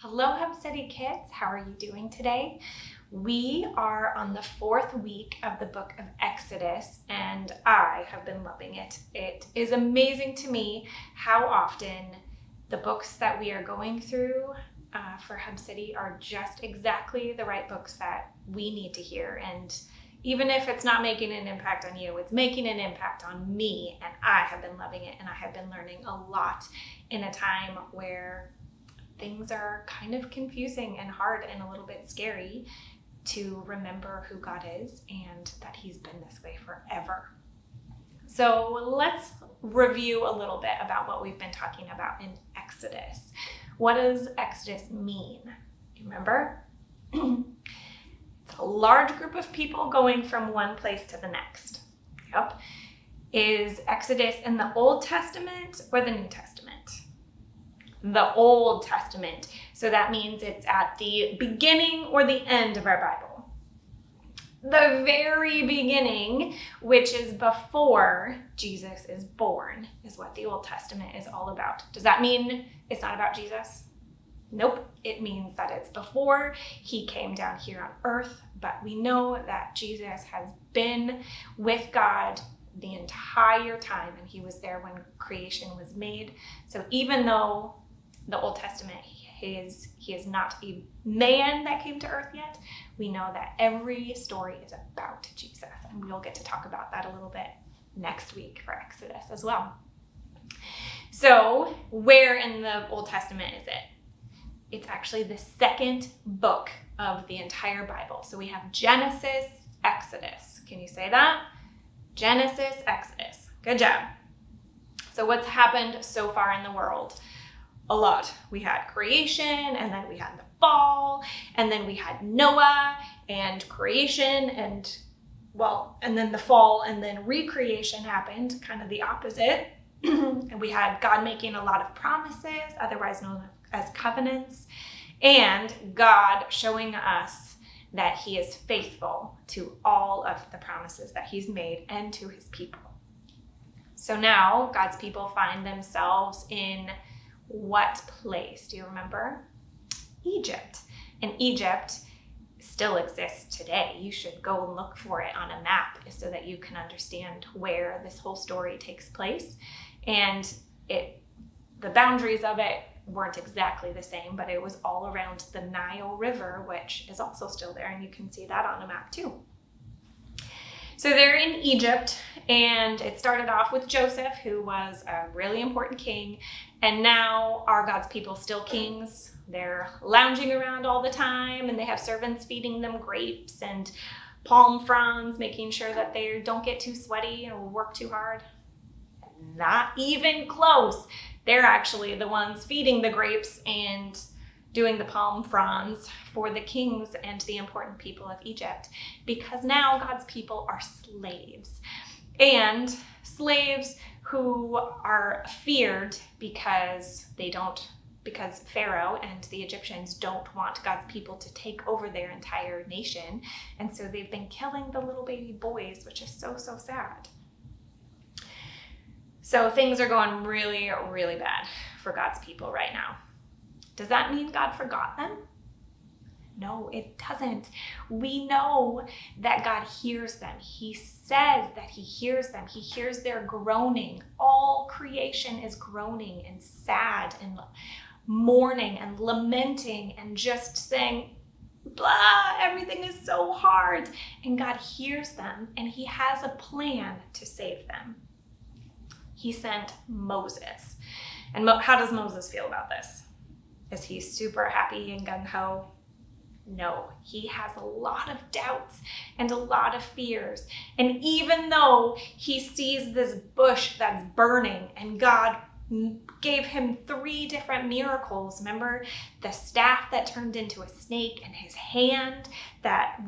Hello, Hub City kids. How are you doing today? We are on the 4th week of the book of Exodus, and I have been loving it. It is amazing to me how often the books that we are going through for Hub City are just exactly the right books that we need to hear. And even if it's not making an impact on you, it's making an impact on me, and I have been loving it, and I have been learning a lot in a time where things are kind of confusing and hard and a little bit scary to remember who God is and that He's been this way forever. So let's review a little bit about what we've been talking about in Exodus. What does Exodus mean? Do you remember? It's a large group of people going from one place to the next. Yep. Is Exodus in the Old Testament or the New Testament? The Old Testament. So that means it's at the beginning or the end of our Bible. The very beginning, which is before Jesus is born, is what the Old Testament is all about. Does that mean it's not about Jesus? Nope. It means that it's before He came down here on earth, but we know that Jesus has been with God the entire time, and He was there when creation was made. So even though the Old Testament, he is not a man that came to earth yet, we know that every story is about Jesus, and we'll get to talk about that a little bit next week for Exodus as well. So where in the Old Testament is it? It's actually the second book of the entire Bible. So we have Genesis, Exodus. Can you say that? Genesis, Exodus. Good job. So what's happened so far in the world? A lot. We had creation, and then we had the fall, and then we had Noah and creation, and then the fall, and then recreation happened, kind of the opposite. And we had God making a lot of promises, otherwise known as covenants, and God showing us that He is faithful to all of the promises that He's made and to His people. So now God's people find themselves in what place? Do you remember? Egypt. And Egypt still exists today. You should go and look for it on a map so that you can understand where this whole story takes place. And the boundaries of it weren't exactly the same, but it was all around the Nile River, which is also still there, and you can see that on a map too. So they're in Egypt, and it started off with Joseph, who was a really important king, and now are God's people still kings? They're lounging around all the time, and they have servants feeding them grapes and palm fronds, making sure that they don't get too sweaty or work too hard. Not even close. They're actually the ones feeding the grapes and doing the palm fronds for the kings and the important people of Egypt, because now God's people are slaves, and slaves who are feared because Pharaoh and the Egyptians don't want God's people to take over their entire nation, and so they've been killing the little baby boys, which is so sad. So things are going really, really bad for God's people right now. Does that mean God forgot them? No, it doesn't. We know that God hears them. He says that He hears them. He hears their groaning. All creation is groaning and sad and mourning and lamenting and just saying, blah, everything is so hard. And God hears them, and He has a plan to save them. He sent Moses. And how does Moses feel about this? Is he super happy and gung-ho? No, he has a lot of doubts and a lot of fears. And even though he sees this bush that's burning, and God gave him 3 different miracles. Remember the staff that turned into a snake, and his hand that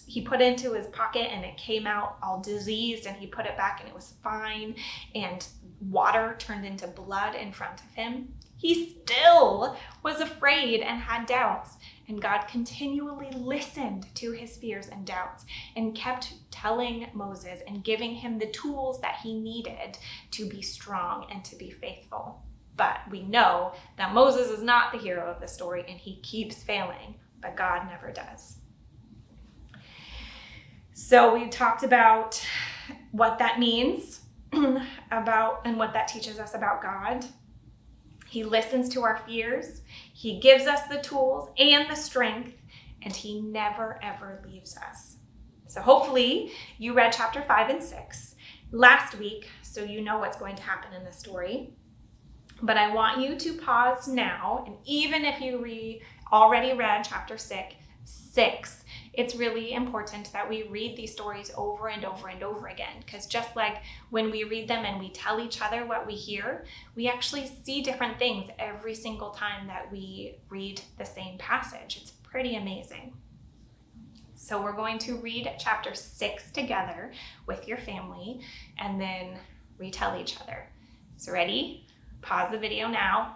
he put into his pocket and it came out all diseased, and he put it back and it was fine, and water turned into blood in front of him. He still was afraid and had doubts, and God continually listened to his fears and doubts and kept telling Moses and giving him the tools that he needed to be strong and to be faithful. But we know that Moses is not the hero of the story, and he keeps failing, but God never does. So we talked about what that means and what that teaches us about God. He listens to our fears. He gives us the tools and the strength, and he never, ever leaves us. So hopefully you read chapter 5 and 6 last week, so you know what's going to happen in the story. But I want you to pause now, and even if you already read chapter 6, it's really important that we read these stories over and over and over again, because just like when we read them and we tell each other what we hear, we actually see different things every single time that we read the same passage. It's pretty amazing. So we're going to read chapter 6 together with your family and then retell each other. So ready? Pause the video now.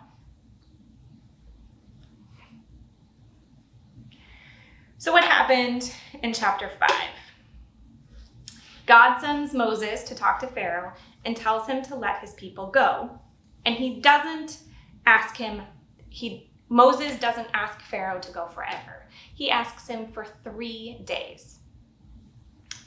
So what happened in chapter 5? God sends Moses to talk to Pharaoh and tells him to let his people go. And Moses doesn't ask Pharaoh to go forever. He asks him for 3 days.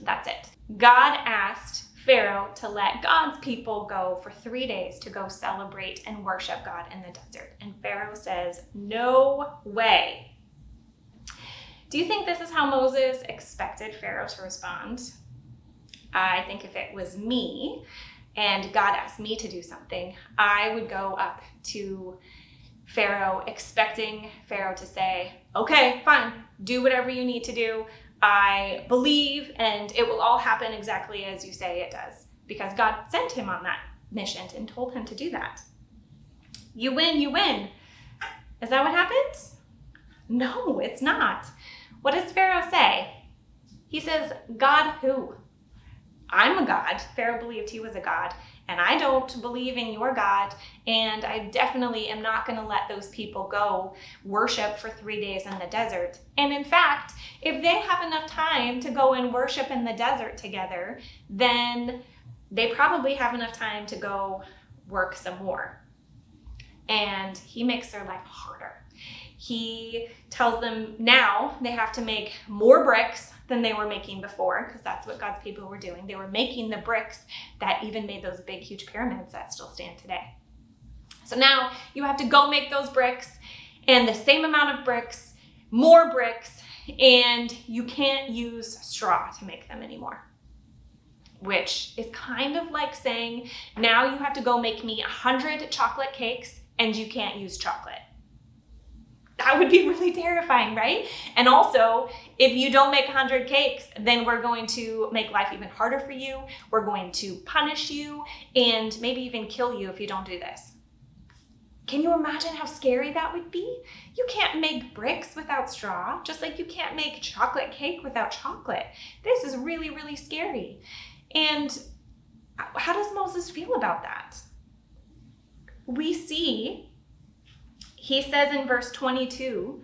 That's it. God asked Pharaoh to let God's people go for 3 days to go celebrate and worship God in the desert. And Pharaoh says, no way. Do you think this is how Moses expected Pharaoh to respond? I think if it was me and God asked me to do something, I would go up to Pharaoh expecting Pharaoh to say, okay, fine, do whatever you need to do. I believe, and it will all happen exactly as you say it does, because God sent him on that mission and told him to do that. You win, you win. Is that what happens? No, it's not. What does Pharaoh say? He says, God who? I'm a god. Pharaoh believed he was a god, and I don't believe in your God, and I definitely am not going to let those people go worship for 3 days in the desert. And in fact, if they have enough time to go and worship in the desert together, then they probably have enough time to go work some more. And he makes their life harder. He tells them now they have to make more bricks than they were making before, because that's what God's people were doing. They were making the bricks that even made those big, huge pyramids that still stand today. So now you have to go make those bricks, and the same amount of bricks, more bricks, and you can't use straw to make them anymore. Which is kind of like saying, now you have to go make me 100 chocolate cakes, and you can't use chocolate. That would be really terrifying, right? And also, if you don't make 100 cakes, then we're going to make life even harder for you. We're going to punish you and maybe even kill you if you don't do this. Can you imagine how scary that would be? You can't make bricks without straw, just like you can't make chocolate cake without chocolate. This is really, really scary. And how does Moses feel about that? We see, he says in verse 22,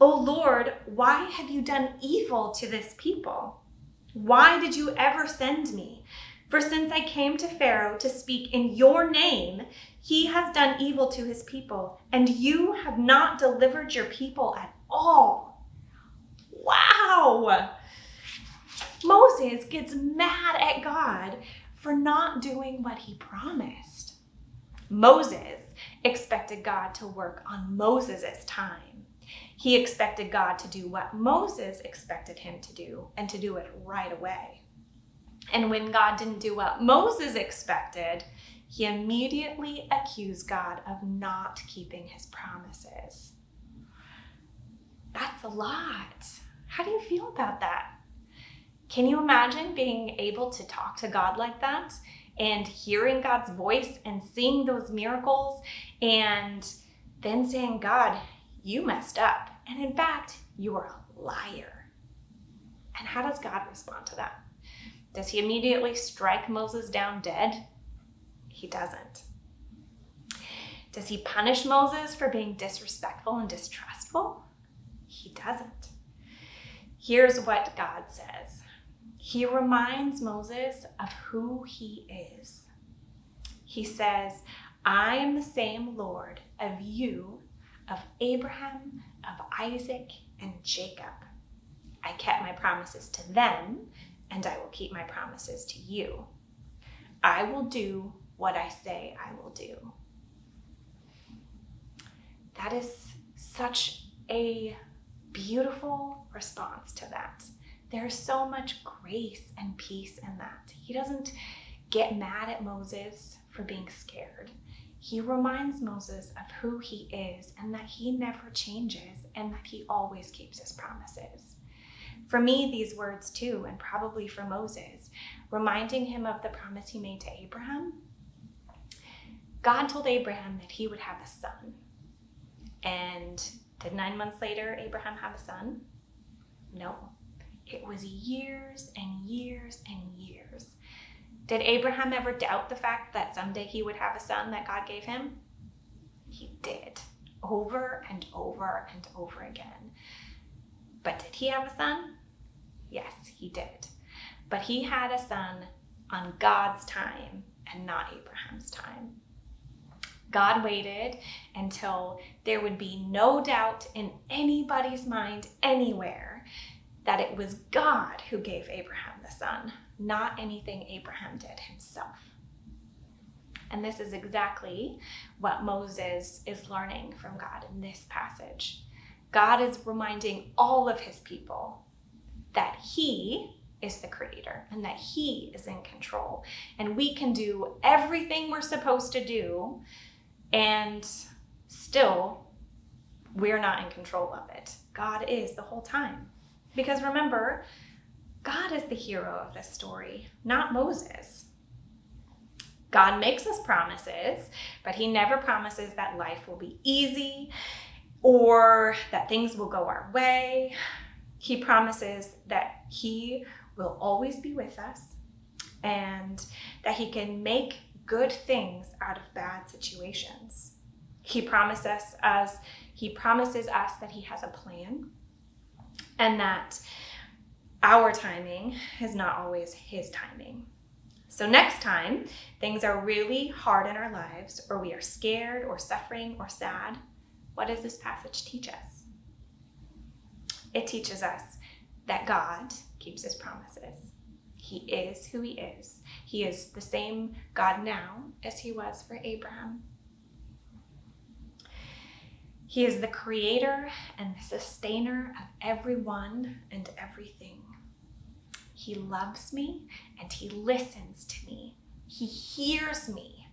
"O Lord, why have you done evil to this people? Why did you ever send me? For since I came to Pharaoh to speak in your name, he has done evil to his people, and you have not delivered your people at all." Wow! Moses gets mad at God for not doing what he promised. Moses expected God to work on Moses' time. He expected God to do what Moses expected him to do, and to do it right away. And when God didn't do what Moses expected, he immediately accused God of not keeping his promises. That's a lot. How do you feel about that? Can you imagine being able to talk to God like that and hearing God's voice and seeing those miracles and then saying, God, you messed up. And in fact, you're a liar. And how does God respond to that? Does he immediately strike Moses down dead? He doesn't. Does he punish Moses for being disrespectful and distrustful? He doesn't. Here's what God says. He reminds Moses of who he is. He says, I am the same Lord of you, of Abraham, of Isaac, and Jacob. I kept my promises to them, and I will keep my promises to you. I will do what I say I will do. That is such a beautiful response to that. There's so much grace and peace in that. He doesn't get mad at Moses for being scared. He reminds Moses of who he is and that he never changes and that he always keeps his promises. For me, these words too, and probably for Moses, reminding him of the promise he made to Abraham. God told Abraham that he would have a son. And did 9 months later Abraham have a son? No. It was years and years and years. Did Abraham ever doubt the fact that someday he would have a son that God gave him? He did, over and over and over again. But did he have a son? Yes, he did. But he had a son on God's time and not Abraham's time. God waited until there would be no doubt in anybody's mind anywhere that it was God who gave Abraham the son, not anything Abraham did himself. And this is exactly what Moses is learning from God in this passage. God is reminding all of his people that he is the creator and that he is in control. And we can do everything we're supposed to do, and still we're not in control of it. God is the whole time. Because remember, God is the hero of this story, not Moses. God makes us promises, but he never promises that life will be easy or that things will go our way. He promises that he will always be with us and that he can make good things out of bad situations. He promises us that he has a plan and that our timing is not always his timing. So next time things are really hard in our lives, or we are scared or suffering or sad, what does this passage teach us? It teaches us that God keeps his promises. He is who he is. He is the same God now as he was for Abraham. He is the creator and the sustainer of everyone and everything. He loves me and he listens to me. He hears me.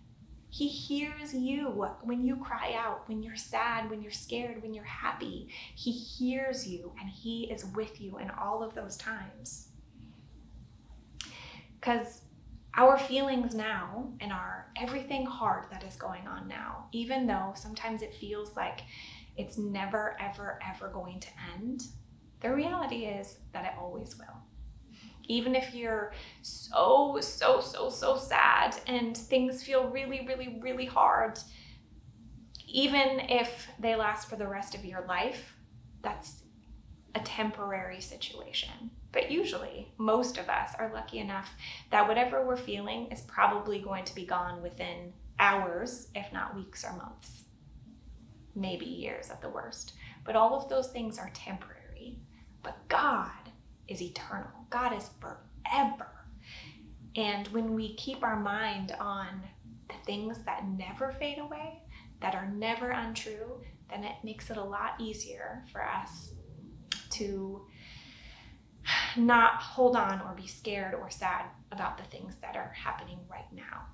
He hears you when you cry out, when you're sad, when you're scared, when you're happy. He hears you and he is with you in all of those times. Because our feelings now and our everything hard that is going on now, even though sometimes it feels like it's never, ever, ever going to end, the reality is that it always will. Even if you're so sad and things feel really, really, really hard, even if they last for the rest of your life, that's a temporary situation. But usually, most of us are lucky enough that whatever we're feeling is probably going to be gone within hours, if not weeks or months, maybe years at the worst. But all of those things are temporary. But God is eternal. God is forever. And when we keep our mind on the things that never fade away, that are never untrue, then it makes it a lot easier for us to not hold on or be scared or sad about the things that are happening right now.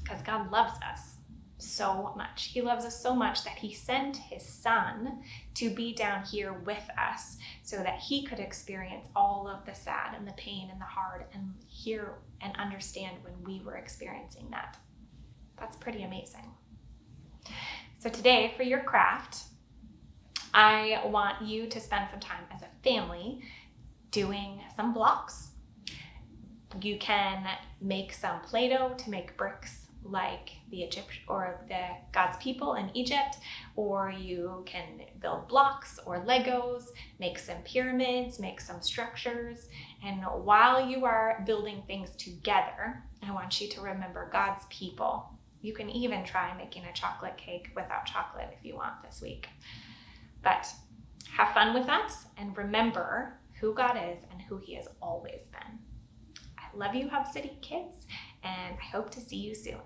Because God loves us so much. He loves us so much that he sent his son to be down here with us so that he could experience all of the sad and the pain and the hard and hear and understand when we were experiencing that. That's pretty amazing. So today for your craft, I want you to spend some time as a family doing some blocks. You can make some Play-Doh to make bricks like the Egyptian or the God's people in Egypt, or you can build blocks or Legos, make some pyramids, make some structures. And while you are building things together, I want you to remember God's people You can even try making a chocolate cake without chocolate if you want this week. But have fun with us and remember who God is and who He has always been. I love you, Hub City kids, and I hope to see you soon.